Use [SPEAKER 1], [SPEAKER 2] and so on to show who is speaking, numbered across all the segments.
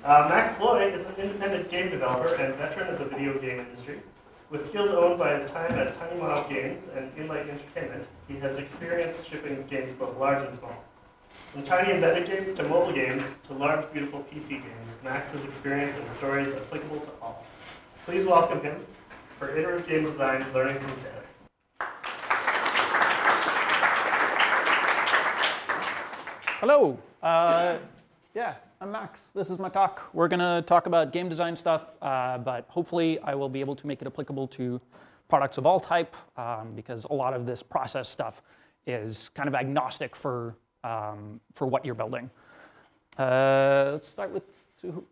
[SPEAKER 1] Max Floyd is an independent game developer and veteran of the video game industry. With skills owned by his time at TinyMob Games and Inlight Entertainment, he has experience shipping games both large and small. From tiny embedded games to mobile games to large, beautiful PC games, Max has experience and stories applicable to all. Please welcome him for Iterative Game Design Learning from Failure.
[SPEAKER 2] Hello. Yeah, I'm Max. This is my talk. We're going to talk about game design stuff, but hopefully I will be able to make it applicable to products of all type, because a lot of this process stuff is kind of agnostic for what you're building. Let's start with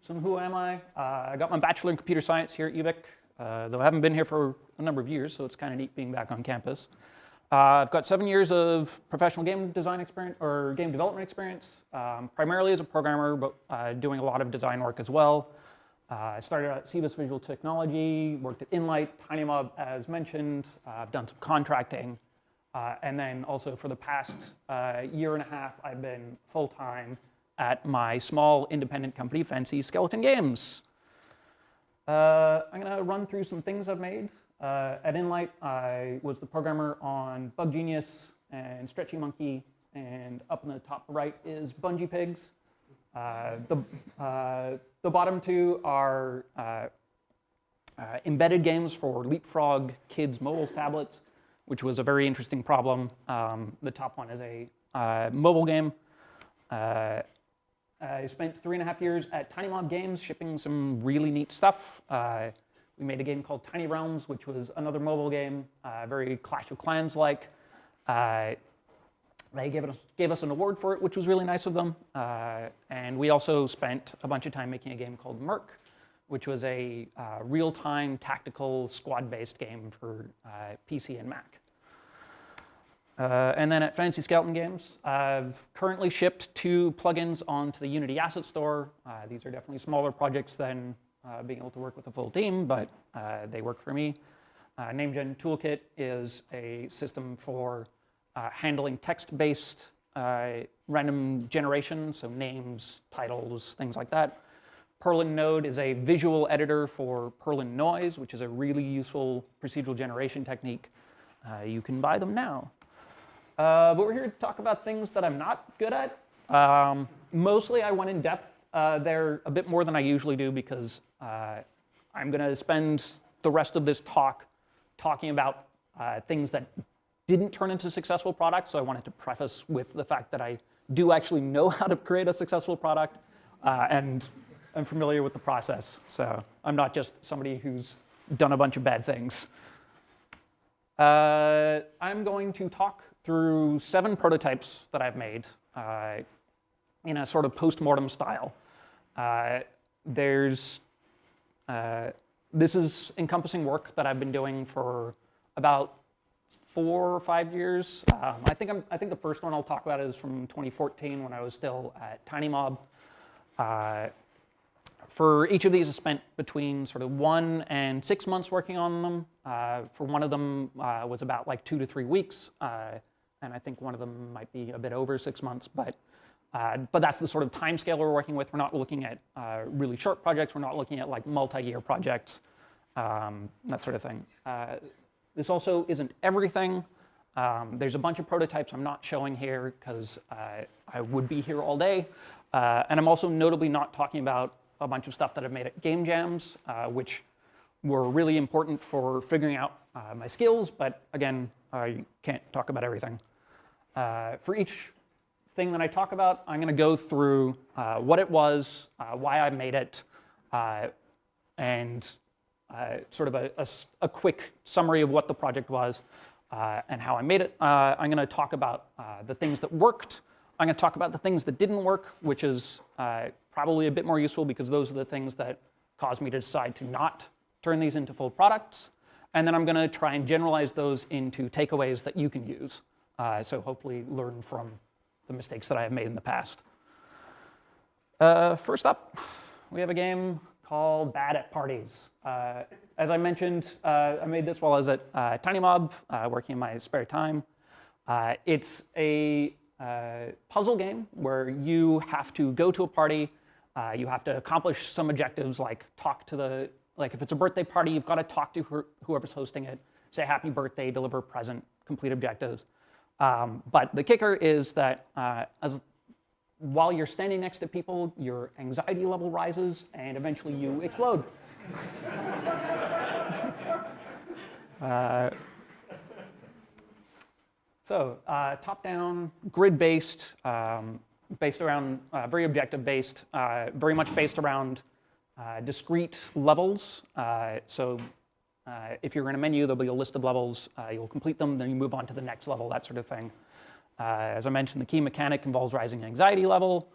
[SPEAKER 2] some who am I. I got my bachelor in computer science here at UVic, though I haven't been here for a number of years, so it's kind of neat being back on campus. I've got 7 years of professional game design experience, or game development experience, primarily as a programmer, but doing a lot of design work as well. I started at CBIS Visual Technology, worked at Inlight, TinyMob, as mentioned. I've done some contracting, and then also for the past year and a half, I've been full-time at my small independent company, Fancy Skeleton Games. I'm going to run through some things I've made. At Inlight, I was the programmer on Bug Genius and Stretchy Monkey, and up in the top right is Bungee Pigs. The bottom two are embedded games for Leapfrog kids' mobile tablets, which was a very interesting problem. The top one is a mobile game. I spent 3.5 years at TinyMob Games shipping some really neat stuff. We made a game called Tiny Realms, which was another mobile game, very Clash of Clans-like. They gave us an award for it, which was really nice of them. And we also spent a bunch of time making a game called Merc, which was a real-time tactical squad-based game for PC and Mac. And then at Fancy Skeleton Games, I've currently shipped 2 plugins onto the Unity Asset Store. These are definitely smaller projects than being able to work with a full team, but they work for me. NameGen Toolkit is a system for handling text-based random generation, so names, titles, things like that. Perlin Node is a visual editor for Perlin Noise, which is a really useful procedural generation technique. You can buy them now. But we're here to talk about things that I'm not good at. Mostly I went in depth there a bit more than I usually do, because I'm going to spend the rest of this talk talking about things that didn't turn into successful products. So I wanted to preface with the fact that I do actually know how to create a successful product, and I'm familiar with the process. So I'm not just somebody who's done a bunch of bad things. I'm going to talk through 7 prototypes that I've made in a sort of post-mortem style. This is encompassing work that I've been doing for about 4 or 5 years. I think the first one I'll talk about is from 2014, when I was still at TinyMob. For each of these, I spent between sort of 1 and 6 months working on them. For one of them was about like 2 to 3 weeks, and I think one of them might be a bit over 6 months, but that's the sort of time scale we're working with. We're not looking at really short projects. We're not looking at like multi-year projects, that sort of thing. This also isn't everything. There's a bunch of prototypes I'm not showing here because I would be here all day. And I'm also notably not talking about a bunch of stuff that I've made at game jams, which were really important for figuring out my skills. But again, I can't talk about everything. For each thing that I talk about, I'm going to go through what it was, why I made it, and sort of a quick summary of what the project was and how I made it. I'm going to talk about the things that worked. I'm going to talk about the things that didn't work, which is probably a bit more useful because those are the things that caused me to decide to not turn these into full products. And then I'm going to try and generalize those into takeaways that you can use. So hopefully learn from the mistakes that I have made in the past. First up, we have a game called Bad at Parties. As I mentioned, I made this while I was at TinyMob, working in my spare time. It's a puzzle game where you have to go to a party You have to accomplish some objectives like like if it's a birthday party, you've got to talk to whoever's hosting it, say happy birthday, deliver a present, complete objectives. But the kicker is that while you're standing next to people, your anxiety level rises and eventually you explode. Top-down, grid-based, based around, very objective-based, very much based around discrete levels. If you're in a menu, there'll be a list of levels. You'll complete them, then you move on to the next level, that sort of thing. As I mentioned, the key mechanic involves rising anxiety level.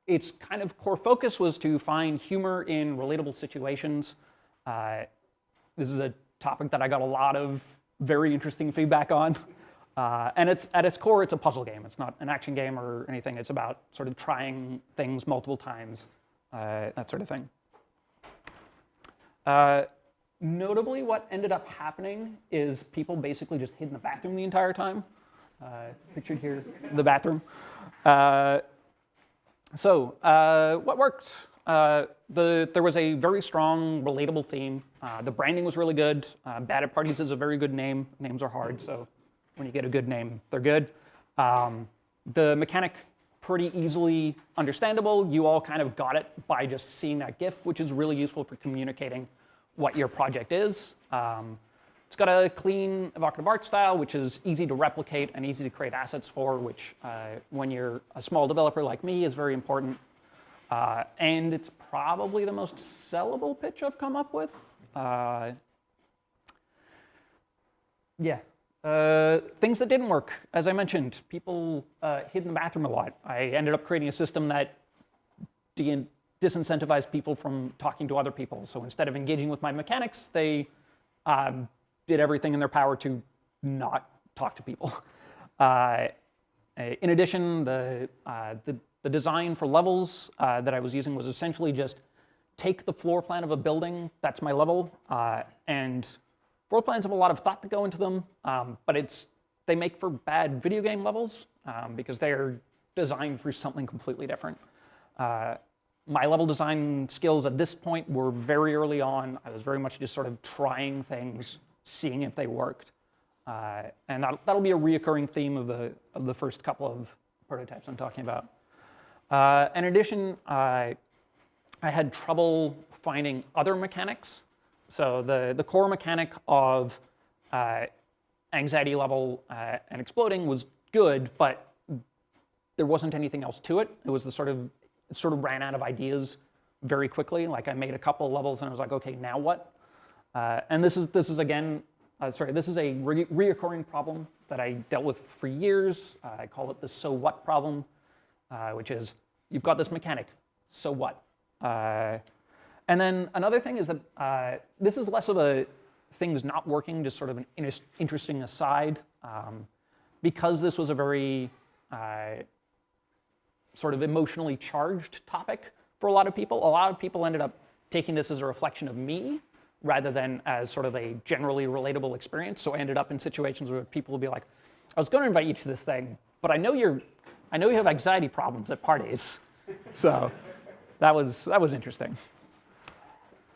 [SPEAKER 2] Its kind of core focus was to find humor in relatable situations. This is a topic that I got a lot of very interesting feedback on. And at its core, it's a puzzle game. It's not an action game or anything. It's about sort of trying things multiple times, that sort of thing. Notably, what ended up happening is people basically just hid in the bathroom the entire time. Pictured here, the bathroom. What worked? There was a very strong, relatable theme. The branding was really good. Bad at Parties is a very good name. Names are hard, so when you get a good name, they're good. The mechanic, pretty easily understandable. You all kind of got it by just seeing that GIF, which is really useful for communicating what your project is. It's got a clean, evocative art style, which is easy to replicate and easy to create assets for, which when you're a small developer like me is very important. And it's probably the most sellable pitch I've come up with. Things that didn't work, as I mentioned, people hid in the bathroom a lot. I ended up creating a system that disincentivized people from talking to other people. So instead of engaging with my mechanics, they did everything in their power to not talk to people. In addition, the design for levels that I was using was essentially just take the floor plan of a building, that's my level, and floor plans have a lot of thought that go into them, but they make for bad video game levels because they're designed for something completely different. My level design skills at this point were very early on. I was very much just sort of trying things, seeing if they worked. And that'll be a reoccurring theme of the first couple of prototypes I'm talking about. In addition, I had trouble finding other mechanics. So the core mechanic of anxiety level and exploding was good, but there wasn't anything else to it. It was it sort of ran out of ideas very quickly. Like I made a couple of levels and I was like, okay, now what? And this is again, this is a reoccurring problem that I dealt with for years. I call it the so what problem, which is you've got this mechanic, so what? And then another thing is that this is less of a things not working, just sort of an interesting aside. Because this was a very sort of emotionally charged topic for a lot of people ended up taking this as a reflection of me rather than as sort of a generally relatable experience. So I ended up in situations where people would be like, I was going to invite you to this thing, but I know you have anxiety problems at parties. So that was interesting.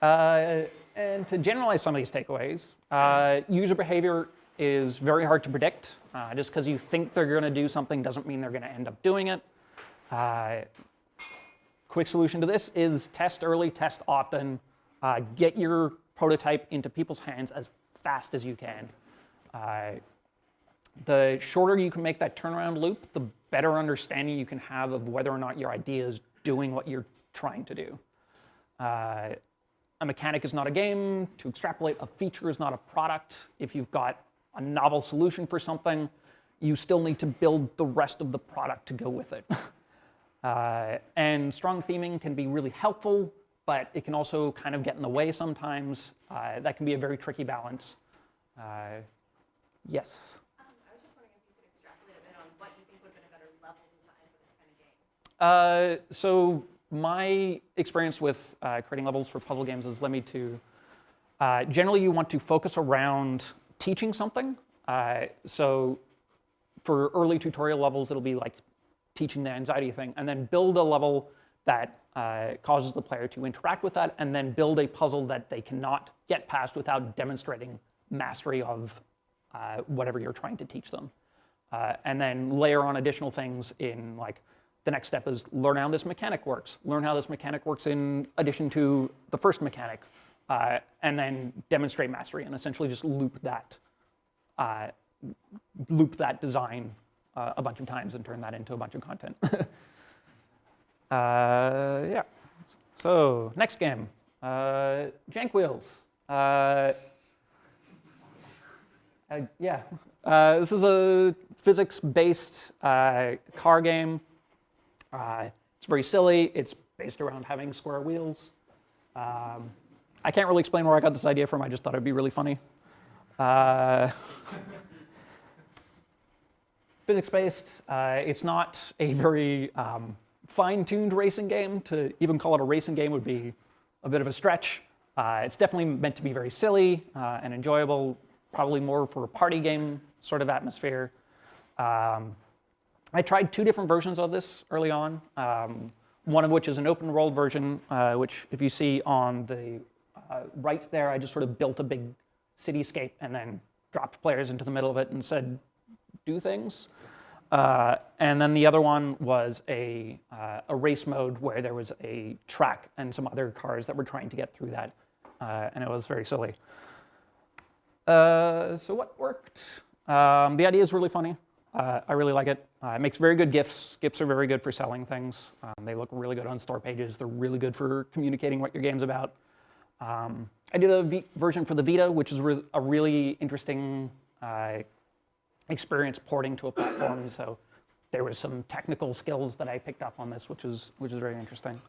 [SPEAKER 2] And to generalize some of these takeaways, user behavior is very hard to predict. Just because you think they're going to do something doesn't mean they're going to end up doing it. Quick solution to this is test early, test often, get your prototype into people's hands as fast as you can. The shorter you can make that turnaround loop, the better understanding you can have of whether or not your idea is doing what you're trying to do. A mechanic is not a game. To extrapolate, a feature is not a product. If you've got a novel solution for something, you still need to build the rest of the product to go with it. And strong theming can be really helpful, but it can also kind of get in the way sometimes. That can be a very tricky balance. Yes?
[SPEAKER 3] I was just wondering if you could extrapolate a bit on what you think would have been a better level design for this kind of game.
[SPEAKER 2] So my experience with creating levels for puzzle games has led me to, generally you want to focus around teaching something. So for early tutorial levels, it'll be like teaching the anxiety thing, and then build a level that causes the player to interact with that and then build a puzzle that they cannot get past without demonstrating mastery of whatever you're trying to teach them. And then layer on additional things in, like, the next step is learn how this mechanic works. Learn how this mechanic works in addition to the first mechanic. And then demonstrate mastery and essentially just loop that design a bunch of times and turn that into a bunch of content. Yeah. So next game, Jank Wheels. Yeah. This is a physics-based car game. It's very silly. It's based around having square wheels. I can't really explain where I got this idea from. I just thought it'd be really funny. Physics-based. It's not a very fine-tuned racing game. To even call it a racing game would be a bit of a stretch. It's definitely meant to be very silly and enjoyable, probably more for a party game sort of atmosphere. I tried 2 different versions of this early on, one of which is an open world version, which if you see on the right there, I just sort of built a big cityscape and then dropped players into the middle of it and said, do things. And then the other one was a race mode where there was a track and some other cars that were trying to get through that, and it was very silly. So what worked? The idea is really funny. I really like it. It makes very good GIFs. GIFs are very good for selling things. They look really good on store pages. They're really good for communicating what your game's about. I did a version for the Vita, which is a really interesting experience porting to a platform. So there was some technical skills that I picked up on this, which is very interesting.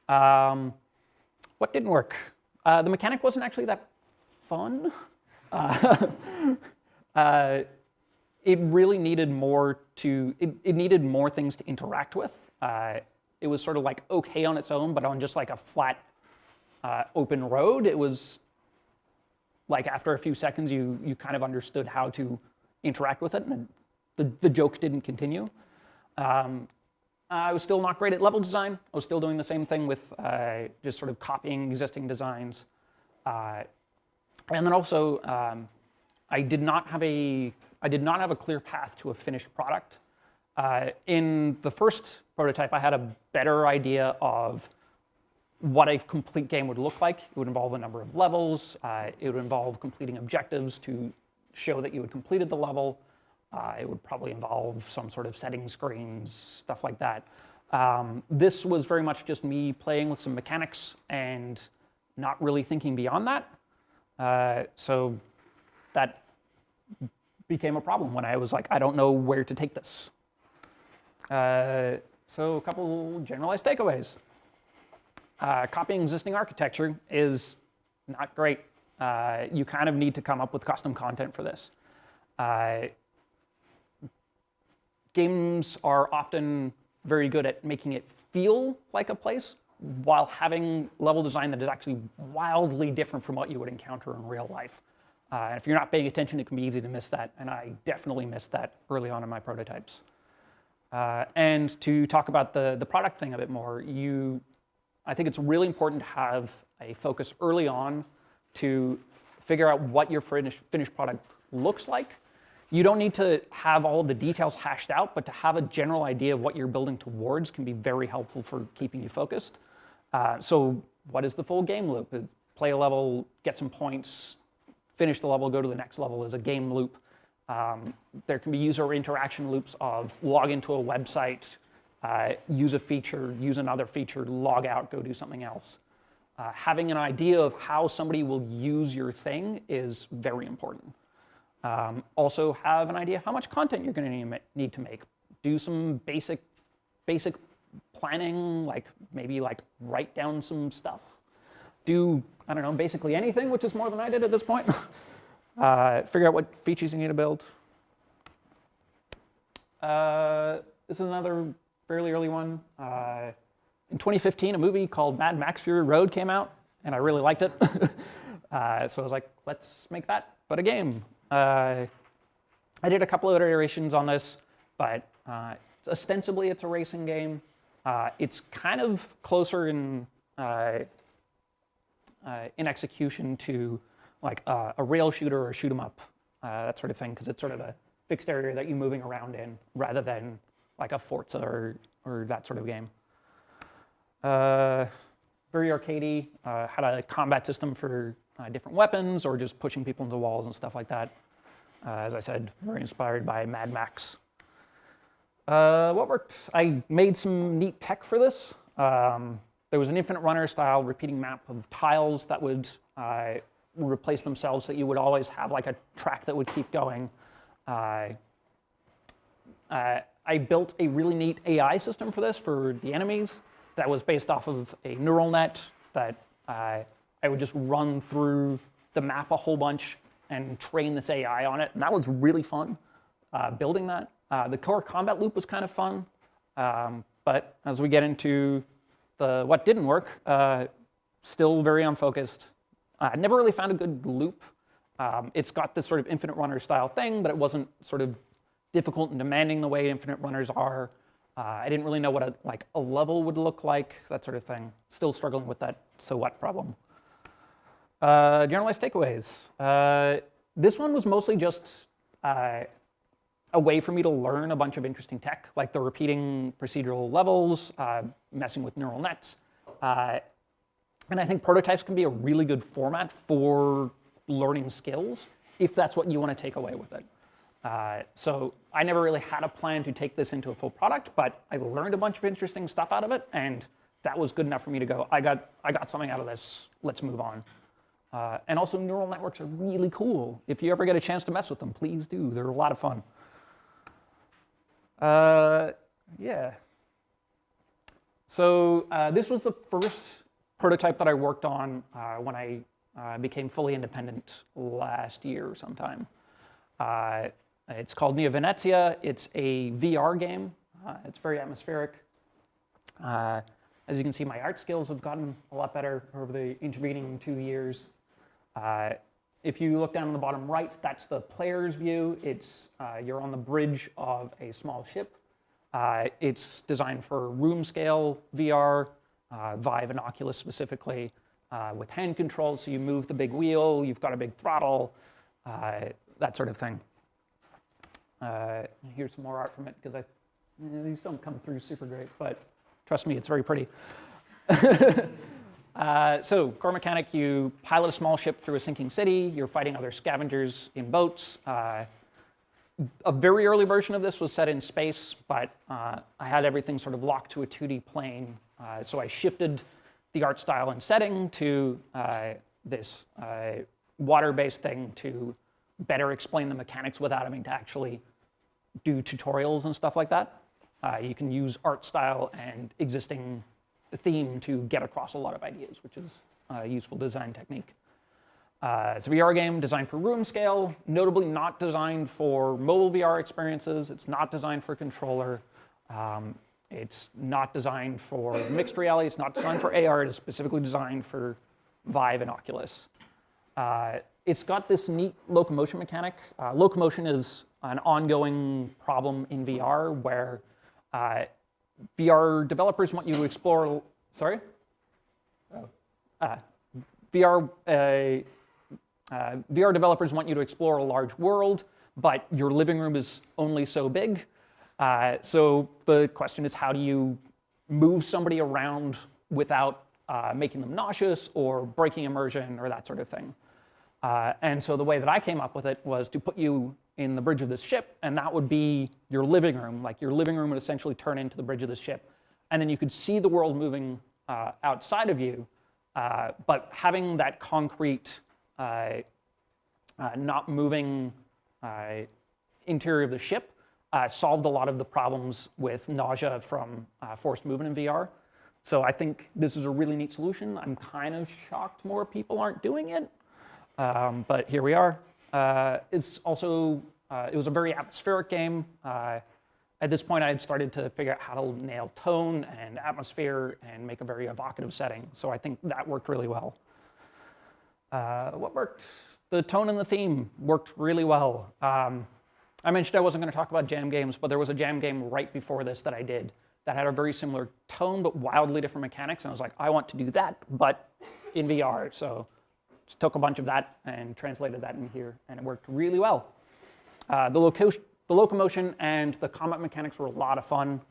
[SPEAKER 2] What didn't work? The mechanic wasn't actually that fun. It really needed more it needed more things to interact with. It was sort of like okay on its own, but on just like a flat open road, it was like after a few seconds you kind of understood how to interact with it, and the joke didn't continue. I was still not great at level design. I was still doing the same thing with just sort of copying existing designs. And then also, I did not have a clear path to a finished product. In the first prototype, I had a better idea of what a complete game would look like. It would involve a number of levels. It would involve completing objectives to show that you had completed the level. It would probably involve some sort of setting screens, stuff like that. This was very much just me playing with some mechanics and not really thinking beyond that. So that became a problem when I was like, I don't know where to take this. So a couple generalized takeaways. Copying existing architecture is not great. You kind of need to come up with custom content for this. Games are often very good at making it feel like a place while having level design that is actually wildly different from what you would encounter in real life. And if you're not paying attention, it can be easy to miss that, and I definitely missed that early on in my prototypes. And to talk about the product thing a bit more, I think it's really important to have a focus early on to figure out what your finished product looks like. You don't need to have all of the details hashed out, but to have a general idea of what you're building towards can be very helpful for keeping you focused. So what is the full game loop? Play a level, get some points, finish the level, go to the next level is a game loop. There can be user interaction loops of log into a website, use a feature, use another feature, log out, go do something else. Having an idea of how somebody will use your thing is very important. Also have an idea of how much content you're going to need to make. Do some basic planning, like maybe like write down some stuff. Do, I don't know, basically anything, which is more than I did at this point. Figure out what features you need to build. This is another fairly early one. In 2015, a movie called Mad Max Fury Road came out, and I really liked it. So I was like, let's make that, but a game. I did a couple of iterations on this, but ostensibly it's a racing game. It's kind of closer in execution to like a rail shooter or a shoot 'em up, that sort of thing, because it's sort of a fixed area that you're moving around in rather than like a Forza or that sort of game. Very arcadey, had a combat system for different weapons or just pushing people into walls and stuff like that. As I said, very inspired by Mad Max. What worked? I made some neat tech for this. There was an infinite runner style repeating map of tiles that would replace themselves, so that you would always have like a track that would keep going. I built a really neat AI system for this for the enemies that was based off of a neural net that I would just run through the map a whole bunch and train this AI on it. And that was really fun, building that. The core combat loop was kind of fun, but as we get into what didn't work, still very unfocused. I never really found a good loop. It's got this sort of infinite runner style thing, but it wasn't sort of difficult and demanding the way infinite runners are. I didn't really know what a level would look like, that sort of thing. Still struggling with that so what problem. Generalized takeaways. This one was mostly just a way for me to learn a bunch of interesting tech, like the repeating procedural levels, messing with neural nets. And I think prototypes can be a really good format for learning skills if that's what you want to take away with it. So I never really had a plan to take this into a full product, but I learned a bunch of interesting stuff out of it, and that was good enough for me to go, I got something out of this, let's move on. And also neural networks are really cool. If you ever get a chance to mess with them, please do. They're a lot of fun. Yeah. So this was the first prototype that I worked on when I became fully independent last year sometime. It's called Neo-Venezia. It's a VR game. It's very atmospheric. As you can see, my art skills have gotten a lot better over the intervening 2 years. If you look down on the bottom right, that's the player's view. You're on the bridge of a small ship. It's designed for room scale VR, Vive and Oculus specifically, with hand controls, so you move the big wheel, you've got a big throttle, that sort of thing. Here's some more art from it, because these don't come through super great, but trust me, it's very pretty. So, core mechanic, you pilot a small ship through a sinking city, you're fighting other scavengers in boats. A very early version of this was set in space, but I had everything sort of locked to a 2D plane, so I shifted the art style and setting to this water-based thing to better explain the mechanics without having to actually do tutorials and stuff like that. You can use art style and existing theme to get across a lot of ideas, which is a useful design technique. It's a VR game designed for room scale, notably not designed for mobile VR experiences. It's not designed for controller. It's not designed for mixed reality. It's not designed for AR. It is specifically designed for Vive and Oculus. It's got this neat locomotion mechanic. Locomotion is an ongoing problem in VR where VR developers want you to explore. Sorry? VR developers want you to explore a large world, but your living room is only so big. So the question is, how do you move somebody around without making them nauseous or breaking immersion or that sort of thing? And so the way that I came up with it was to put you in the bridge of this ship, and that would be your living room. Like, your living room would essentially turn into the bridge of this ship. And then you could see the world moving outside of you, but having that concrete, not moving interior of the ship solved a lot of the problems with nausea from forced movement in VR. So I think this is a really neat solution. I'm kind of shocked more people aren't doing it, but here we are. It's also, it was a very atmospheric game. At this point, I had started to figure out how to nail tone and atmosphere and make a very evocative setting. So I think that worked really well. What worked? The tone and the theme worked really well. I mentioned I wasn't going to talk about jam games, but there was a jam game right before this that I did that had a very similar tone but wildly different mechanics. And I was like, I want to do that, but in VR. So just took a bunch of that and translated that in here, and it worked really well. The locomotion and the combat mechanics were a lot of fun.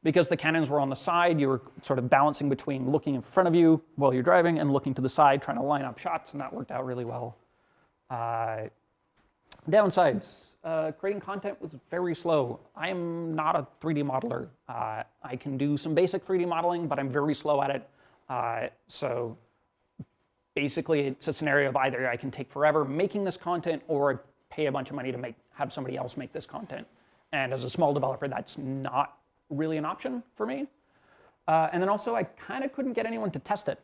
[SPEAKER 2] Because the cannons were on the side, you were sort of balancing between looking in front of you while you're driving and looking to the side, trying to line up shots, and that worked out really well. Downsides. Creating content was very slow. I am not a 3D modeler. I can do some basic 3D modeling, but I'm very slow at it. So basically, it's a scenario of either I can take forever making this content or pay a bunch of money to have somebody else make this content. And as a small developer, that's not really an option for me. And then also, I kind of couldn't get anyone to test it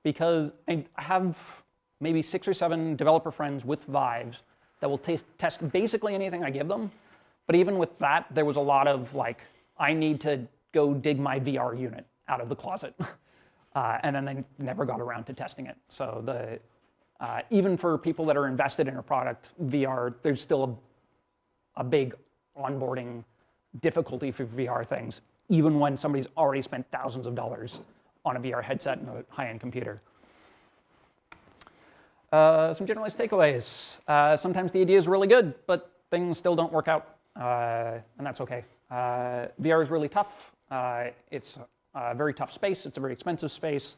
[SPEAKER 2] because I have maybe 6 or 7 developer friends with Vives that will test basically anything I give them. But even with that, there was a lot of like, I need to go dig my VR unit out of the closet. And then they never got around to testing it. So even for people that are invested in a product, VR, there's still a big onboarding difficulty for VR things, even when somebody's already spent thousands of dollars on a VR headset and a high-end computer. Some generalized takeaways. Sometimes the idea is really good, but things still don't work out, and that's okay. VR is really tough. It's a very tough space. It's a very expensive space.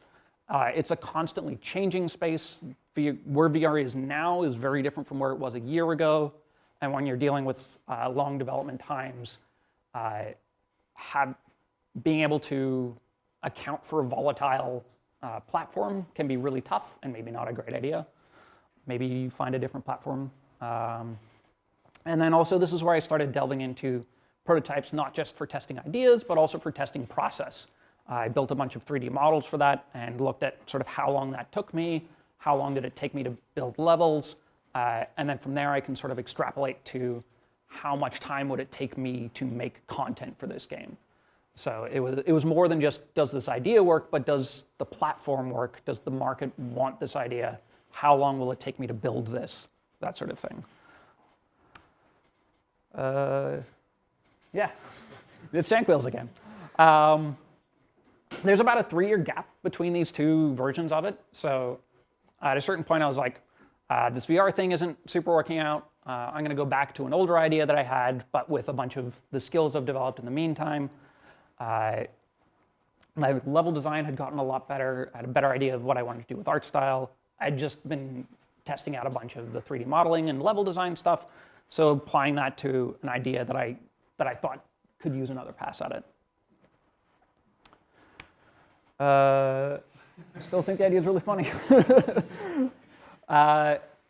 [SPEAKER 2] It's a constantly changing space. Where VR is now is very different from where it was a year ago, and when you're dealing with long development times, being able to account for a volatile platform can be really tough and maybe not a great idea. Maybe find a different platform. And then also, this is where I started delving into prototypes, not just for testing ideas, but also for testing process. I built a bunch of 3D models for that and looked at sort of how long that took me, how long did it take me to build levels, and then from there I can sort of extrapolate to how much time would it take me to make content for this game. So it was more than just, does this idea work, but does the platform work? Does the market want this idea? How long will it take me to build this? That sort of thing. Yeah, it's Jank Wheels again. There's about a 3-year gap between these two versions of it. So at a certain point, I was like, this VR thing isn't super working out. I'm going to go back to an older idea that I had, but with a bunch of the skills I've developed in the meantime. My level design had gotten a lot better. I had a better idea of what I wanted to do with art style. I'd just been testing out a bunch of the 3D modeling and level design stuff, so applying that to an idea that I thought could use another pass at it. I still think the idea is really funny.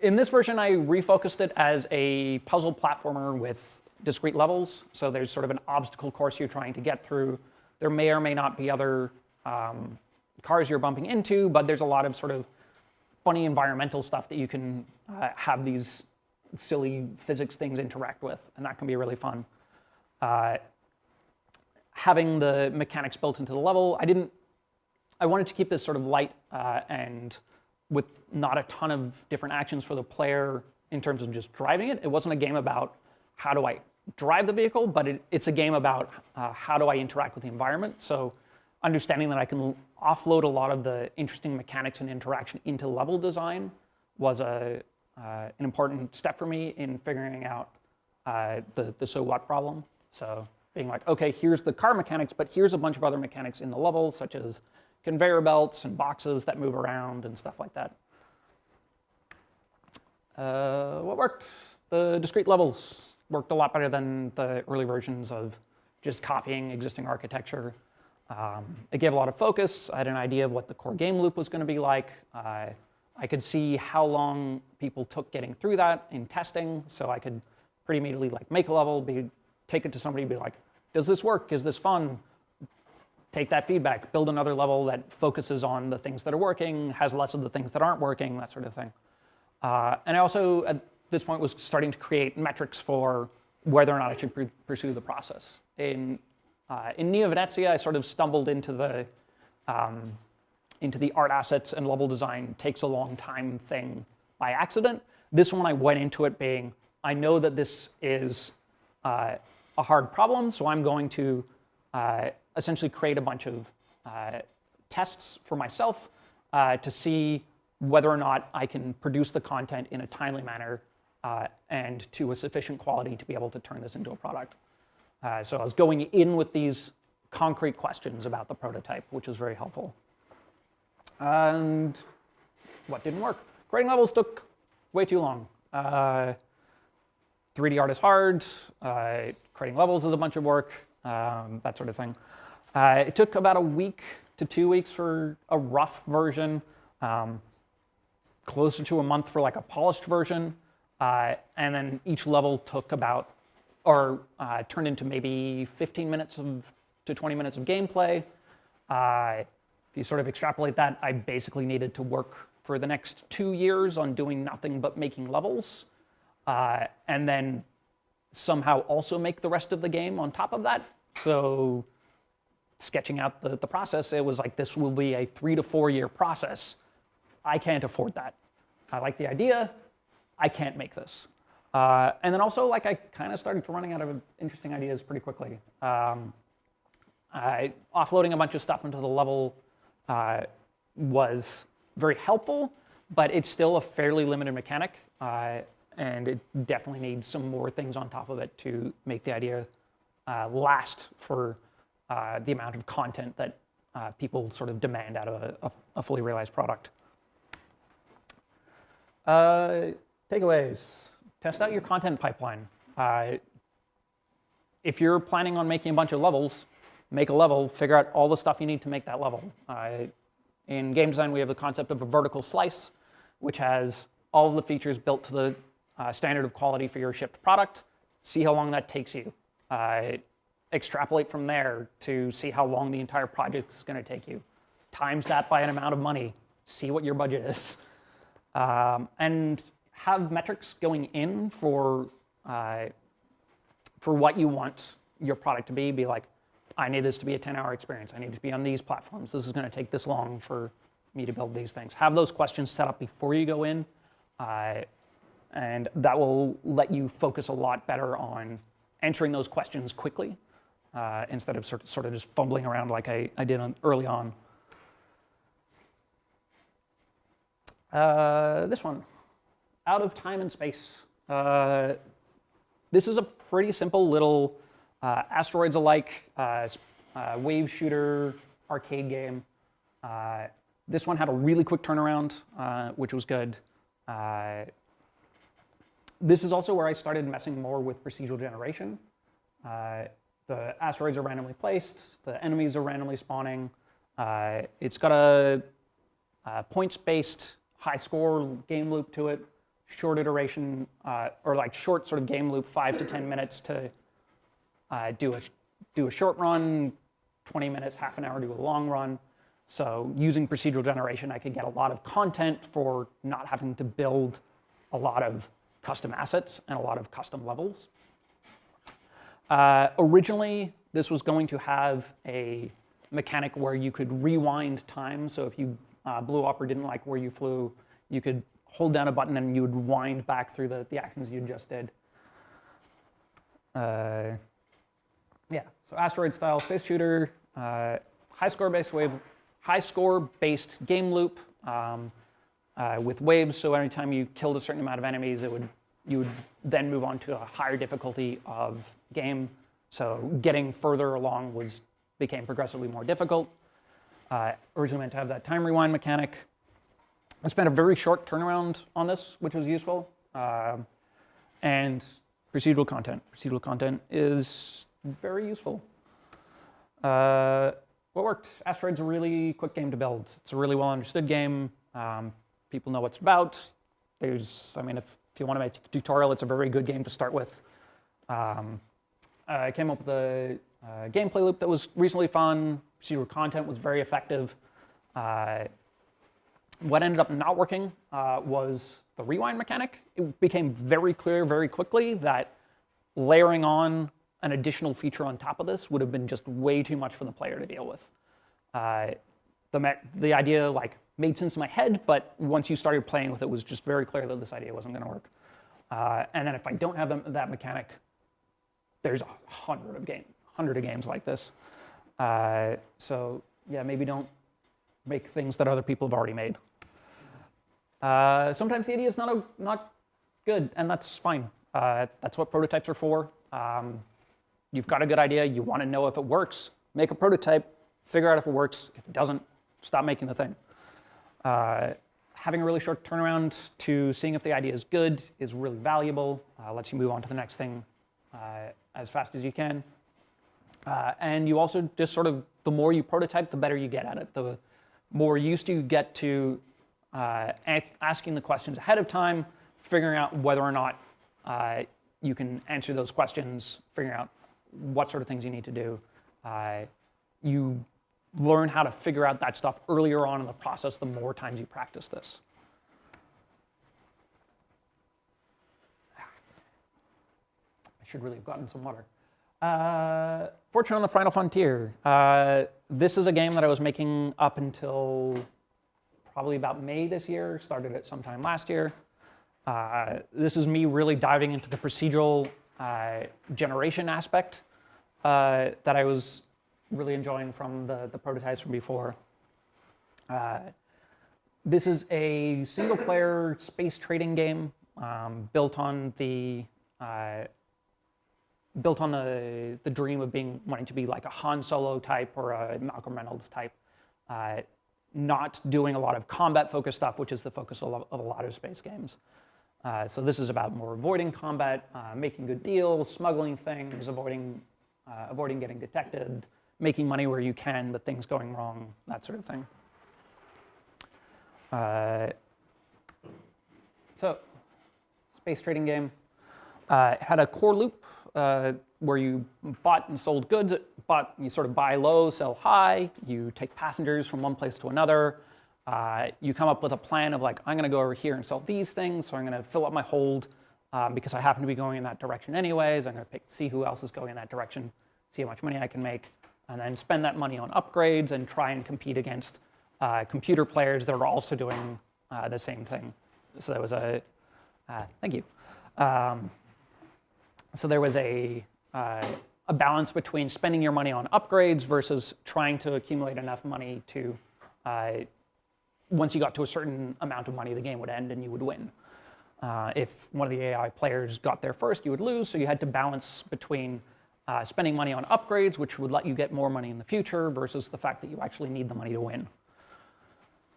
[SPEAKER 2] In this version, I refocused it as a puzzle platformer with discrete levels. So there's sort of an obstacle course you're trying to get through. There may or may not be other cars you're bumping into, but there's a lot of sort of funny environmental stuff that you can have these silly physics things interact with, and that can be really fun. Having the mechanics built into the level, I wanted to keep this sort of light and with not a ton of different actions for the player in terms of just driving it. It wasn't a game about how do I drive the vehicle, but it's a game about how do I interact with the environment. So understanding that I can offload a lot of the interesting mechanics and interaction into level design was an important step for me in figuring out the so what problem. So being like, okay, here's the car mechanics, but here's a bunch of other mechanics in the level, such as conveyor belts and boxes that move around and stuff like that. What worked? The discrete levels worked a lot better than the early versions of just copying existing architecture. It gave a lot of focus. I had an idea of what the core game loop was going to be like. I could see how long people took getting through that in testing, so I could pretty immediately make a level, take it to somebody, be like, does this work? Is this fun? Take that feedback, build another level that focuses on the things that are working, has less of the things that aren't working, that sort of thing. And I also, at this point, was starting to create metrics for whether or not I should pursue the process. In Neo-Venezia, I sort of stumbled into the art assets and level design takes a long time thing by accident. This one, I went into it being, I know that this is a a hard problem, so I'm going to essentially create a bunch of tests for myself to see whether or not I can produce the content in a timely manner and to a sufficient quality to be able to turn this into a product. So I was going in with these concrete questions about the prototype, which was very helpful. And what didn't work? Creating levels took way too long. 3D art is hard. Creating levels is a bunch of work, that sort of thing. It took about a week to 2 weeks for a rough version, closer to a month for like a polished version, and then each level took about, or turned into maybe 15 minutes to 20 minutes of gameplay. If you sort of extrapolate that, I basically needed to work for the next 2 years on doing nothing but making levels, and then somehow also make the rest of the game on top of that. So sketching out the process, it was like, this will be a 3 to 4 year process. I can't afford that. I like the idea. I can't make this. And then also, like, I kind of started running out of interesting ideas pretty quickly. Offloading a bunch of stuff into the level was very helpful, but it's still a fairly limited mechanic, and it definitely needs some more things on top of it to make the idea last for the amount of content that people sort of demand out of a fully realized product. Takeaways. Test out your content pipeline. If you're planning on making a bunch of levels, make a level, figure out all the stuff you need to make that level. In game design, we have the concept of a vertical slice, which has all of the features built to the standard of quality for your shipped product. See how long that takes you. Extrapolate from there to see how long the entire project is going to take you. Times that by an amount of money. See what your budget is. And have metrics going in for what you want your product to be. Be like, I need this to be a 10-hour experience. I need to be on these platforms. This is going to take this long for me to build these things. Have those questions set up before you go in, and that will let you focus a lot better on answering those questions quickly instead of sort of just fumbling around like I did early on. This one, out of time and space. This is a pretty simple little asteroids alike wave shooter arcade game. This one had a really quick turnaround, which was good. This is also where I started messing more with procedural generation. The asteroids are randomly placed, the enemies are randomly spawning. It's got a points-based high score game loop to it, short iteration, or like short sort of game loop, 5 to 10 minutes to do a short run, 20 minutes, half an hour do a long run. So using procedural generation, I could get a lot of content for not having to build a lot of custom assets and a lot of custom levels. Originally, this was going to have a mechanic where you could rewind time. So if you blew up or didn't like where you flew, you could hold down a button and you would wind back through the actions you just did. Yeah, so asteroid-style space shooter, high score-based game loop with waves. So anytime you killed a certain amount of enemies, you would then move on to a higher difficulty of game. So getting further along became progressively more difficult. Originally meant to have that time rewind mechanic. I spent a very short turnaround on this, which was useful. And procedural content. Procedural content is very useful. What worked? Asteroid's a really quick game to build. It's a really well understood game. People know what it's about. If you want to make a tutorial, it's a very good game to start with. I came up with a gameplay loop that was reasonably fun. Procedural content was very effective. What ended up not working was the rewind mechanic. It became very clear very quickly that layering on an additional feature on top of this would have been just way too much for the player to deal with. The idea made sense in my head, but once you started playing with it, was just very clear that this idea wasn't going to work. And then if I don't have that mechanic, there's 100 of games like this. So yeah, maybe don't make things that other people have already made. Sometimes the idea is not good, and that's fine. That's what prototypes are for. You've got a good idea, you want to know if it works, make a prototype, figure out if it works. If it doesn't, stop making the thing. Having a really short turnaround to seeing if the idea is good is really valuable. Lets you move on to the next thing as fast as you can. And you also just sort of, the more you prototype, the better you get at it. The more used you get to asking the questions ahead of time, figuring out whether or not you can answer those questions, figuring out what sort of things you need to do. You learn how to figure out that stuff earlier on in the process the more times you practice this. I should really have gotten some water. Fortune on the Final Frontier. This is a game that I was making up until probably about May this year, started it sometime last year. This is me really diving into the procedural generation aspect that I was really enjoying from the prototypes from before. This is a single-player space trading game built on the dream of wanting to be like a Han Solo type or a Malcolm Reynolds type, not doing a lot of combat-focused stuff, which is the focus of a lot of space games. So this is about more avoiding combat, making good deals, smuggling things, avoiding getting detected, making money where you can, but things going wrong, that sort of thing. So, space trading game. Had a core loop where you bought and sold goods. You sort of buy low, sell high. You take passengers from one place to another. You come up with a plan of like, I'm going to go over here and sell these things, so I'm going to fill up my hold because I happen to be going in that direction anyways. I'm going to see who else is going in that direction, see how much money I can make, and then spend that money on upgrades and try and compete against computer players that are also doing the same thing. So there was thank you. So there was a balance between spending your money on upgrades versus trying to accumulate enough money to, once you got to a certain amount of money, the game would end and you would win. If one of the AI players got there first, you would lose, so you had to balance between spending money on upgrades, which would let you get more money in the future, versus the fact that you actually need the money to win.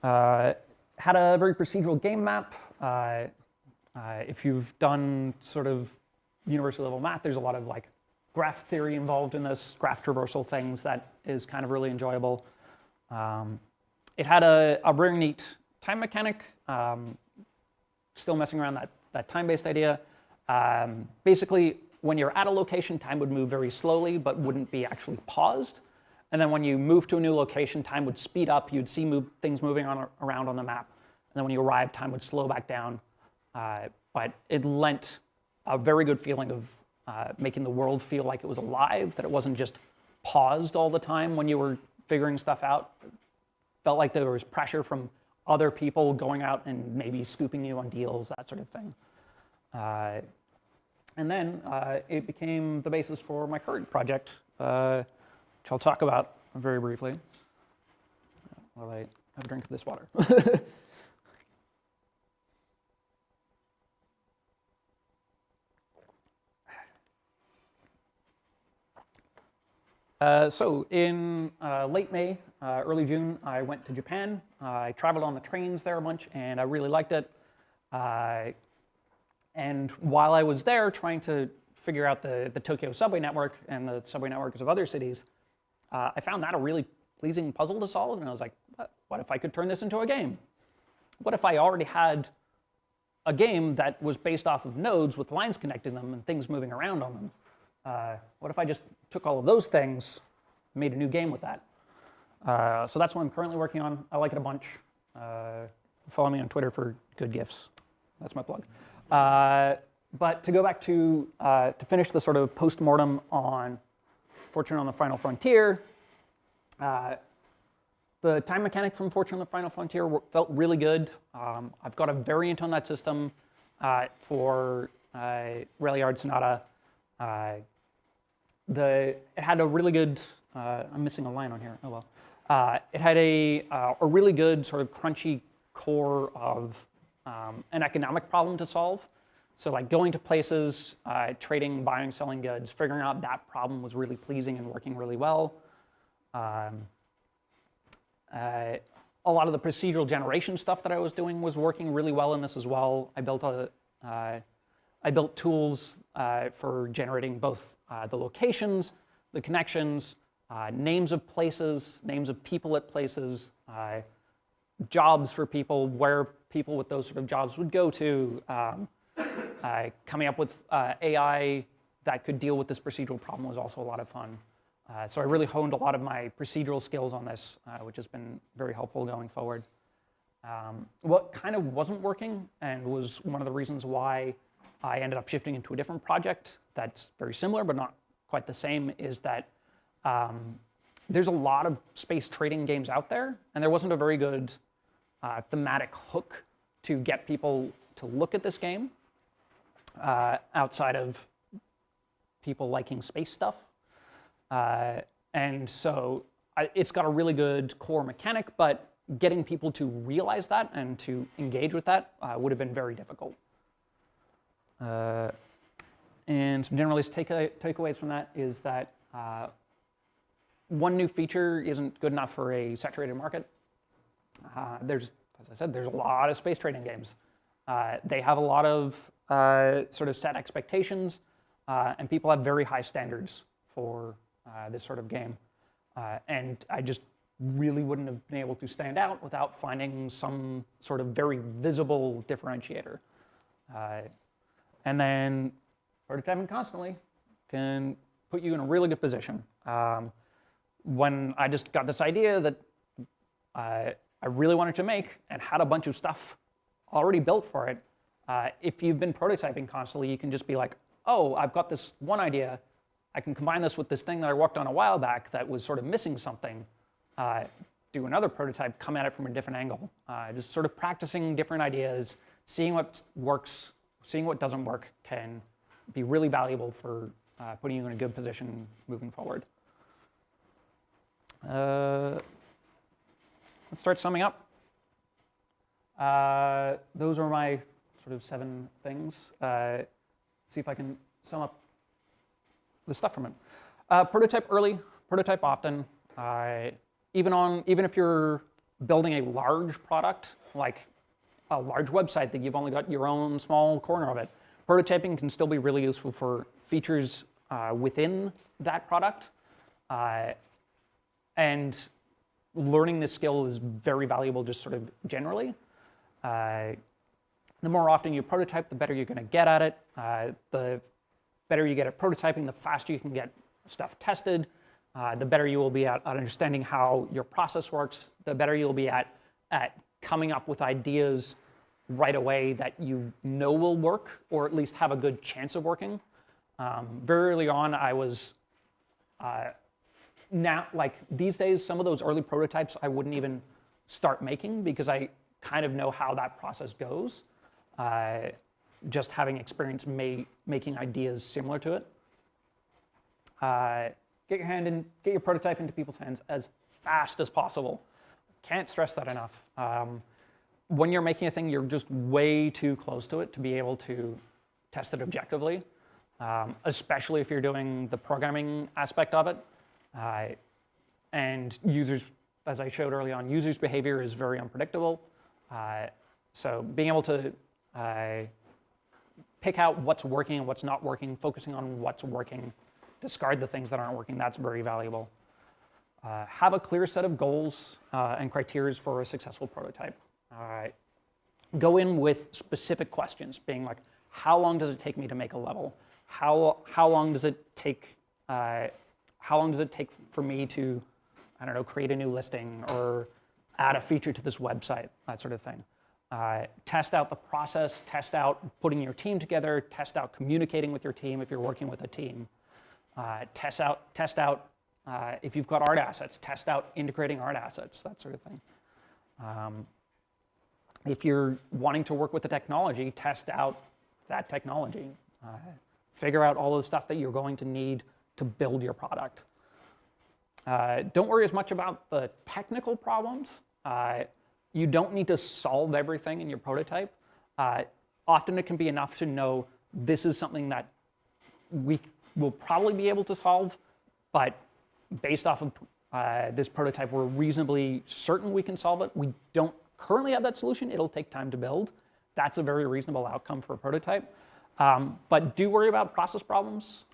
[SPEAKER 2] Had a very procedural game map. If you've done sort of university level math, there's a lot of like graph theory involved in this, graph traversal things that is kind of really enjoyable. It had a very neat time mechanic, still messing around that time-based idea. Basically, when you're at a location, time would move very slowly, but wouldn't be actually paused. And then when you move to a new location, time would speed up. You'd see things moving around on the map. And then when you arrive, time would slow back down. But it lent a very good feeling of making the world feel like it was alive, that it wasn't just paused all the time when you were figuring stuff out. It felt like there was pressure from other people going out and maybe scooping you on deals, that sort of thing. And then it became the basis for my current project, which I'll talk about very briefly while I have a drink of this water. So in late May, early June, I went to Japan. I traveled on the trains there a bunch, and I really liked it. And while I was there trying to figure out the Tokyo subway network and the subway networks of other cities, I found that a really pleasing puzzle to solve. And I was like, what if I could turn this into a game? What if I already had a game that was based off of nodes with lines connecting them and things moving around on them? What if I just took all of those things, made a new game with that? So that's what I'm currently working on. I like it a bunch. Follow me on Twitter for good gifts. That's my plug. But to go back to finish the sort of post-mortem on Fortune on the Final Frontier, the time mechanic from Fortune on the Final Frontier felt really good. I've got a variant on that system for Railyard Sonata. it had a really good, I'm missing a line on here, oh well. It had a really good sort of crunchy core of an economic problem to solve. So like going to places, trading, buying, selling goods, figuring out that problem was really pleasing and working really well. A lot of the procedural generation stuff that I was doing was working really well in this as well. I built tools for generating both the locations, the connections, names of places, names of people at places, jobs for people, where people with those sort of jobs would go to, coming up with AI that could deal with this procedural problem was also a lot of fun. So I really honed a lot of my procedural skills on this, which has been very helpful going forward. What kind of wasn't working, and was one of the reasons why I ended up shifting into a different project that's very similar but not quite the same, is that there's a lot of space trading games out there, and there wasn't a very good thematic hook to get people to look at this game outside of people liking space stuff. And so it's got a really good core mechanic, but getting people to realize that and to engage with that would have been very difficult. And some generalized takeaways from that is that one new feature isn't good enough for a saturated market. As I said, there's a lot of space trading games. They have a lot of sort of set expectations, and people have very high standards for this sort of game. And I just really wouldn't have been able to stand out without finding some sort of very visible differentiator. And then prototyping constantly can put you in a really good position. When I just got this idea that I really wanted to make and had a bunch of stuff already built for it, if you've been prototyping constantly, you can just be like, oh, I've got this one idea. I can combine this with this thing that I worked on a while back that was sort of missing something. Do another prototype, come at it from a different angle. Just sort of practicing different ideas, seeing what works, seeing what doesn't work can be really valuable for putting you in a good position moving forward. Let's start summing up. Those are my sort of 7 things. See if I can sum up the stuff from it. Prototype early, prototype often. Even if you're building a large product, like a large website that you've only got your own small corner of it, prototyping can still be really useful for features within that product. And learning this skill is very valuable just sort of generally. The more often you prototype, the better you're going to get at it. The better you get at prototyping, the faster you can get stuff tested. The better you will be at understanding how your process works. The better you'll be at coming up with ideas right away that you know will work, or at least have a good chance of working. Very early on, I was now, like these days, some of those early prototypes I wouldn't even start making because I kind of know how that process goes. Just having experience making ideas similar to it. Get your prototype into people's hands as fast as possible. Can't stress that enough. When you're making a thing, you're just way too close to it to be able to test it objectively, especially if you're doing the programming aspect of it. And users, as I showed early on, users' behavior is very unpredictable. So being able to pick out what's working and what's not working, focusing on what's working, discard the things that aren't working, that's very valuable. Have a clear set of goals and criteria for a successful prototype. Go in with specific questions, being like, how long does it take me to make a level? How long does it take for me to, I don't know, create a new listing or add a feature to this website, that sort of thing. Test out the process, test out putting your team together, test out communicating with your team if you're working with a team. Test out if you've got art assets, test out integrating art assets, that sort of thing. If you're wanting to work with the technology, test out that technology. Figure out all the stuff that you're going to need to build your product. Don't worry as much about the technical problems. You don't need to solve everything in your prototype. Often it can be enough to know this is something that we will probably be able to solve, but based off of this prototype, we're reasonably certain we can solve it. We don't currently have that solution. It'll take time to build. That's a very reasonable outcome for a prototype. But do worry about process problems.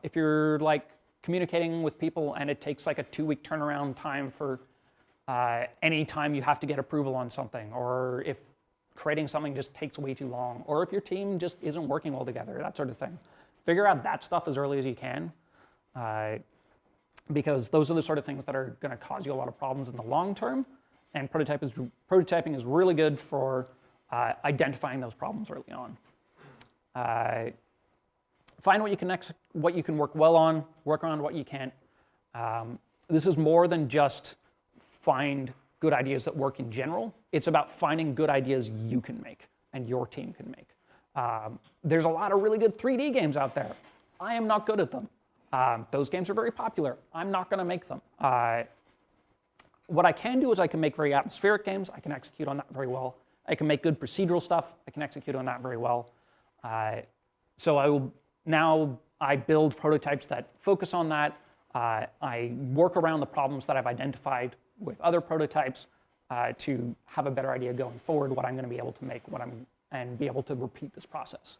[SPEAKER 2] If you're like communicating with people and it takes like a 2-week turnaround time for any time you have to get approval on something, or if creating something just takes way too long, or if your team just isn't working well together, that sort of thing. Figure out that stuff as early as you can, because those are the sort of things that are going to cause you a lot of problems in the long term, and prototyping is really good for identifying those problems early on. Find what you can work well on, work on what you can't. This is more than just find good ideas that work in general. It's about finding good ideas you can make and your team can make. There's a lot of really good 3D games out there. I am not good at them. Those games are very popular. I'm not going to make them. What I can do is I can make very atmospheric games. I can execute on that very well. I can make good procedural stuff. I can execute on that very well. So I build prototypes that focus on that. I work around the problems that I've identified with other prototypes to have a better idea going forward what I'm going to be able to make, and be able to repeat this process.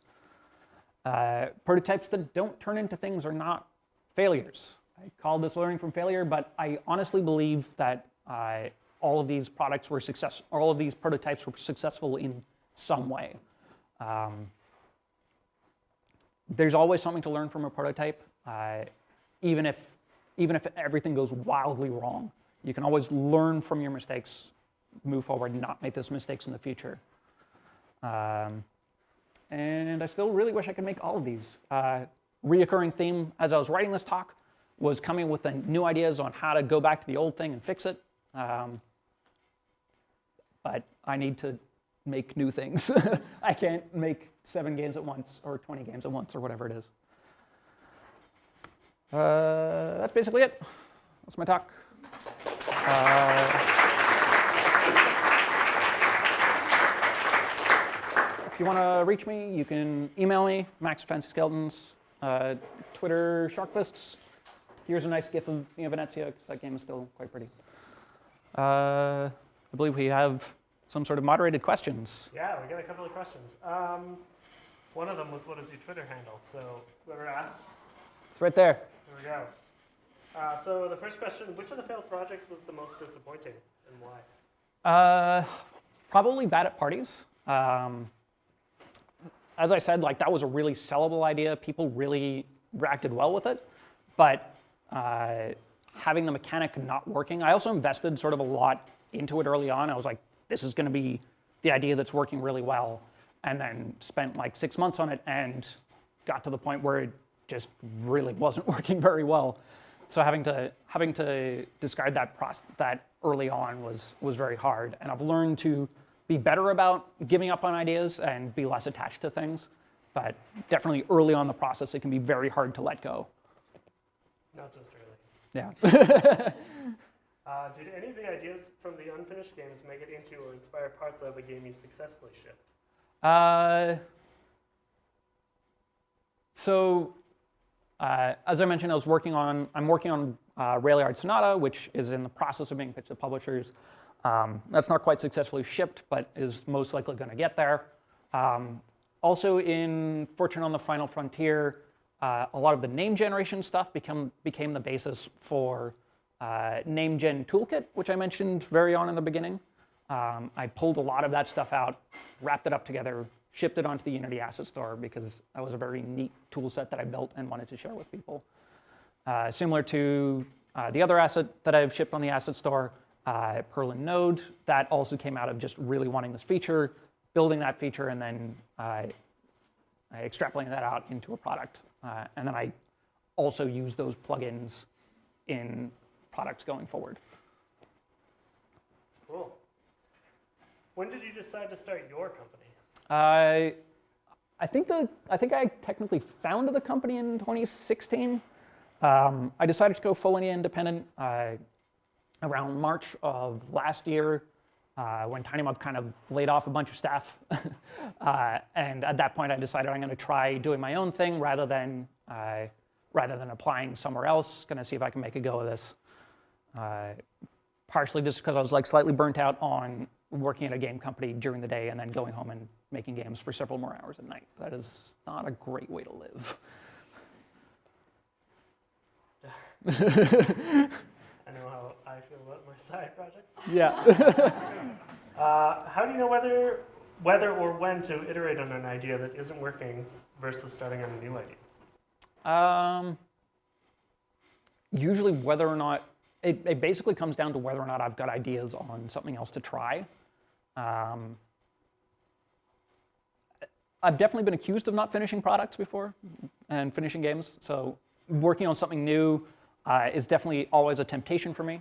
[SPEAKER 2] Prototypes that don't turn into things are not failures. I call this learning from failure, but I honestly believe that all of these prototypes were successful in some way. There's always something to learn from a prototype, even if everything goes wildly wrong. You can always learn from your mistakes, move forward, and not make those mistakes in the future. And I still really wish I could make all of these. Reoccurring theme as I was writing this talk was coming with the new ideas on how to go back to the old thing and fix it. But I need to make new things. I can't make 7 games at once or 20 games at once or whatever it is. That's basically it. That's my talk. If you want to reach me, you can email me, Max Fancy Skeletons, Twitter, Sharkfists. Here's a nice GIF of Neo-Venezia, because that game is still quite pretty. I believe we have some sort of moderated questions.
[SPEAKER 1] Yeah, we got a couple of questions. One of them was, what is your Twitter handle? So whoever asked.
[SPEAKER 2] It's right there.
[SPEAKER 1] There we go. So the first question, which of the failed projects was the most disappointing and why?
[SPEAKER 2] Probably Bad at Parties. As I said, like that was a really sellable idea. People really reacted well with it. But having the mechanic not working, I also invested sort of a lot into it early on. I was like, this is going to be the idea that's working really well. And then spent like 6 months on it and got to the point where it just really wasn't working very well. So having to discard that early on was very hard. And I've learned to be better about giving up on ideas and be less attached to things. But definitely early on in the process, it can be very hard to let go.
[SPEAKER 1] Not just early.
[SPEAKER 2] Yeah.
[SPEAKER 1] Did any of the ideas from the unfinished games make it into or inspire parts of a game you successfully shipped?
[SPEAKER 2] As I mentioned, I'm working on Railyard Sonata, which is in the process of being pitched to publishers. That's not quite successfully shipped, but is most likely going to get there. Also in Fortune on the Final Frontier, a lot of the name generation stuff became the basis for Name Gen Toolkit, which I mentioned very on in the beginning. I pulled a lot of that stuff out, wrapped it up together, shipped it onto the Unity Asset Store because that was a very neat tool set that I built and wanted to share with people. Similar to the other asset that I've shipped on the Asset Store, Perl and Node, that also came out of just really wanting this feature, building that feature, and then extrapolating that out into a product. And then I also use those plugins in products going forward.
[SPEAKER 1] Cool. When did you decide to start your company?
[SPEAKER 2] I think I technically founded the company in 2016. I decided to go fully independent around March of last year when TinyMob kind of laid off a bunch of staff. And at that point, I decided I'm going to try doing my own thing rather than applying somewhere else. Going to see if I can make a go of this. Partially just because I was like slightly burnt out on working at a game company during the day and then going home and making games for several more hours at night. That is not a great way to live.
[SPEAKER 1] I know how I feel about my side project.
[SPEAKER 2] Yeah.
[SPEAKER 1] How do you know whether or when to iterate on an idea that isn't working versus starting on a new idea?
[SPEAKER 2] Usually whether or not, it basically comes down to whether or not I've got ideas on something else to try. I've definitely been accused of not finishing products before and finishing games, so working on something new is definitely always a temptation for me.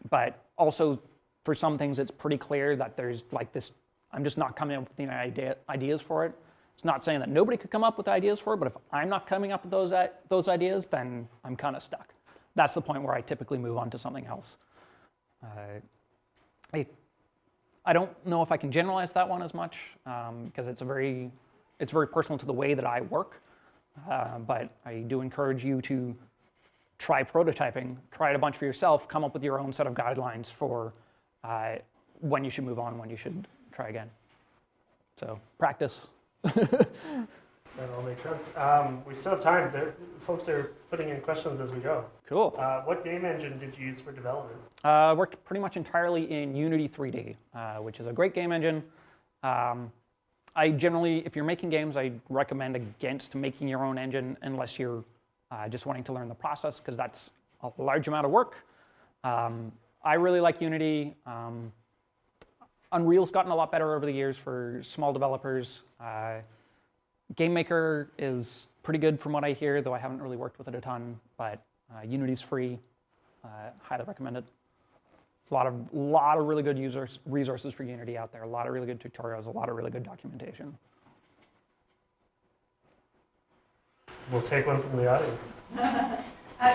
[SPEAKER 2] But also for some things it's pretty clear that there's like this, I'm just not coming up with any ideas for it. It's not saying that nobody could come up with ideas for it, but if I'm not coming up with those ideas, then I'm kind of stuck. That's the point where I typically move on to something else. I don't know if I can generalize that one as much because it's very personal to the way that I work. But I do encourage you to try prototyping, try it a bunch for yourself, come up with your own set of guidelines for when you should move on, when you should try again. So practice.
[SPEAKER 1] That all makes sense. We still have time. Folks are putting in questions as we go.
[SPEAKER 2] Cool.
[SPEAKER 1] What game engine did you use for development?
[SPEAKER 2] Worked pretty much entirely in Unity 3D, which is a great game engine. I generally, if you're making games, I recommend against making your own engine unless you're just wanting to learn the process, because that's a large amount of work. I really like Unity. Unreal's gotten a lot better over the years for small developers. GameMaker is pretty good from what I hear, though I haven't really worked with it a ton, but Unity's free. Highly recommend it. There's a lot of really good resources for Unity out there, a lot of really good tutorials, a lot of really good documentation.
[SPEAKER 1] We'll take one from the audience.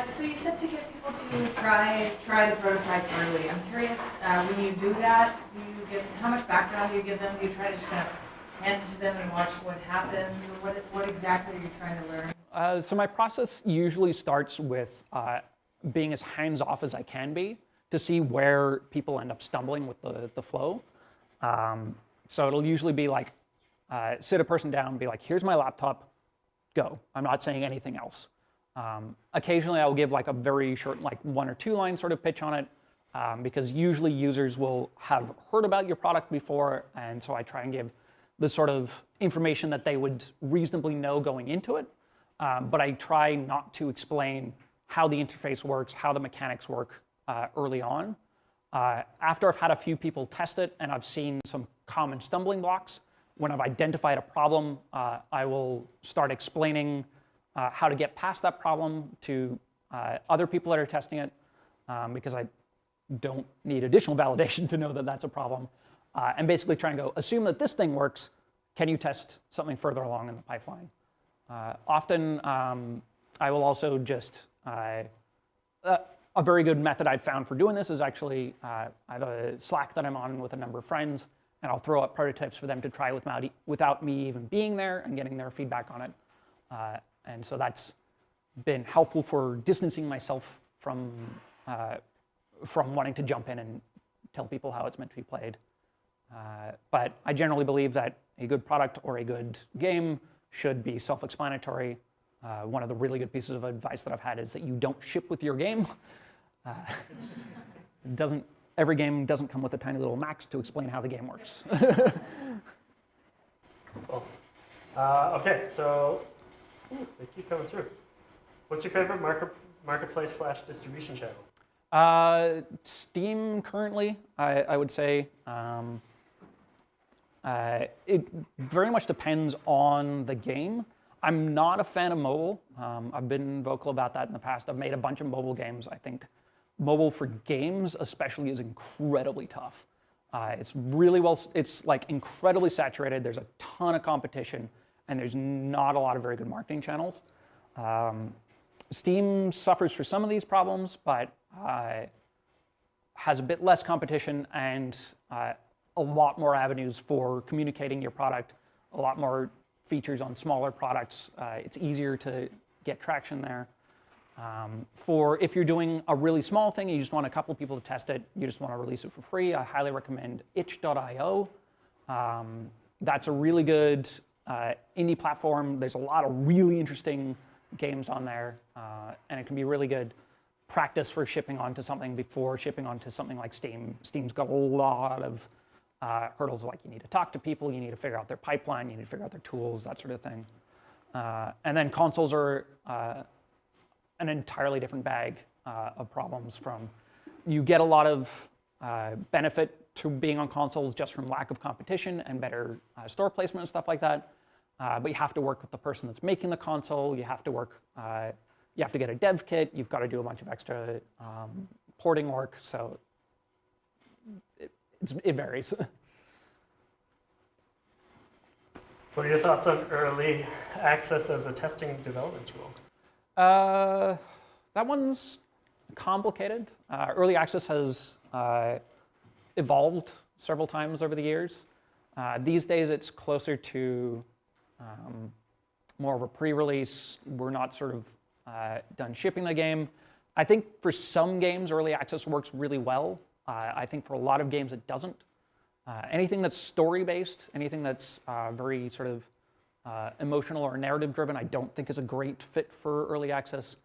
[SPEAKER 3] So you said to get people to try the prototype early. I'm curious, when you do that, how much background do you give them? Do you try to just kind of hand it to them and watch what happens? Or what exactly are you trying to learn?
[SPEAKER 2] So my process usually starts with being as hands-off as I can be to see where people end up stumbling with the flow. So it'll usually be like, sit a person down and be like, here's my laptop, go. I'm not saying anything else. Occasionally I'll give like a very short, like 1 or 2 line sort of pitch on it, because usually users will have heard about your product before, and so I try and give the sort of information that they would reasonably know going into it. But I try not to explain how the interface works, how the mechanics work early on. After I've had a few people test it and I've seen some common stumbling blocks, when I've identified a problem, I will start explaining how to get past that problem to other people that are testing it, because I don't need additional validation to know that that's a problem. And basically try and go, assume that this thing works, can you test something further along in the pipeline? Often I will also just, a very good method I've found for doing this is actually, I have a Slack that I'm on with a number of friends, and I'll throw up prototypes for them to try without me even being there and getting their feedback on it. And so that's been helpful for distancing myself from wanting to jump in and tell people how it's meant to be played. But I generally believe that a good product or a good game should be self-explanatory. One of the really good pieces of advice that I've had is that you don't ship with your game. Every game doesn't come with a tiny little max to explain how the game works.
[SPEAKER 1] Cool. Okay, so they keep coming through. What's your favorite marketplace / distribution channel?
[SPEAKER 2] Steam currently, I would say. It very much depends on the game. I'm not a fan of mobile. I've been vocal about that in the past. I've made a bunch of mobile games. I think mobile for games especially is incredibly tough. It's like incredibly saturated. There's a ton of competition, and there's not a lot of very good marketing channels. Steam suffers for some of these problems, but has a bit less competition and a lot more avenues for communicating your product, a lot more features on smaller products. It's easier to get traction there. For if you're doing a really small thing, you just want a couple people to test it, you just want to release it for free, I highly recommend itch.io. That's a really good indie platform. There's a lot of really interesting games on there, and it can be really good practice for shipping onto something before shipping onto something like Steam. Steam's got a lot of hurdles, like you need to talk to people, you need to figure out their pipeline, you need to figure out their tools, that sort of thing. And then consoles are an entirely different bag of problems. From you get a lot of benefit to being on consoles just from lack of competition and better store placement and stuff like that. But you have to work with the person that's making the console. You have to work. You have to get a dev kit. You've got to do a bunch of extra porting work. So it varies.
[SPEAKER 1] What are your thoughts on early access as a testing development tool?
[SPEAKER 2] That one's complicated. Early access has evolved several times over the years. These days, it's closer to more of a pre-release. We're not sort of done shipping the game. I think for some games, early access works really well. I think for a lot of games, it doesn't. Anything that's story-based, anything that's very sort of emotional or narrative-driven, I don't think is a great fit for early access.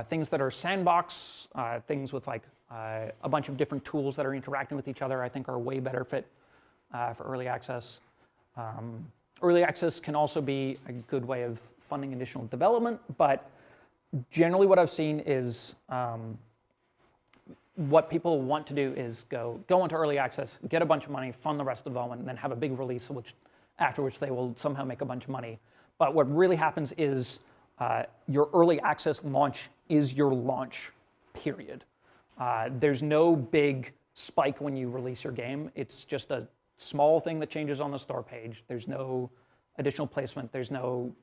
[SPEAKER 2] Things that are sandbox, things with like a bunch of different tools that are interacting with each other, I think are a way better fit for early access. Early access can also be a good way of funding additional development, but generally what I've seen is what people want to do is go into early access, get a bunch of money, fund the rest of the development, and then have a big release after which they will somehow make a bunch of money. But what really happens is your early access launch is your launch, period. There's no big spike when you release your game. It's just a small thing that changes on the store page. There's no additional placement. There's no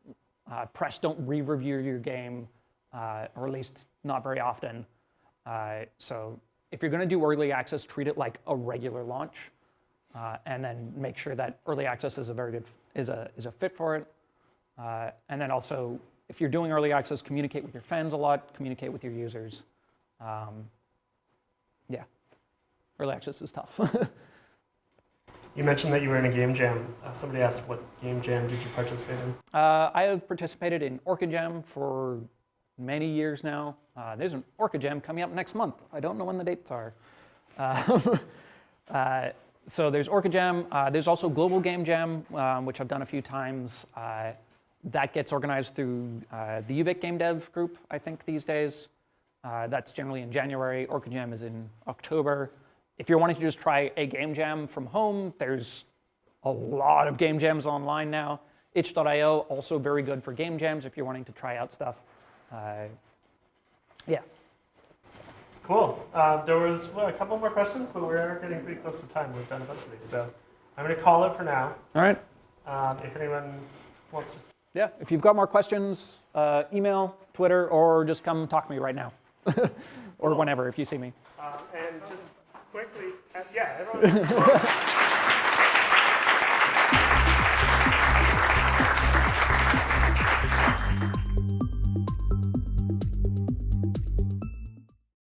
[SPEAKER 2] press don't re-review your game, or at least not very often. So if you're going to do early access, treat it like a regular launch, and then make sure that early access is a very good is a fit for it. And then also, if you're doing early access, communicate with your fans a lot, communicate with your users. Yeah, early access is tough.
[SPEAKER 1] You mentioned that you were in a game jam. Somebody asked, what game jam did you participate in?
[SPEAKER 2] I have participated in Orca Jam for many years now. There's an Orca Jam coming up next month. I don't know when the dates are. So there's Orca Jam. There's also Global Game Jam, which I've done a few times. That gets organized through the UVic Game Dev group, I think, these days. That's generally in January. Orca Jam is in October. If you're wanting to just try a game jam from home, there's a lot of game jams online now. Itch.io, also very good for game jams if you're wanting to try out stuff. Yeah.
[SPEAKER 1] Cool. There was a couple more questions, but we're getting pretty close to time. We've done a bunch of these. So I'm going to call it for now.
[SPEAKER 2] All right.
[SPEAKER 1] If anyone wants to.
[SPEAKER 2] Yeah, if you've got more questions, email, Twitter, or just come talk to me right now. Or whenever, if you see me.
[SPEAKER 1] And just quickly, yeah, everyone.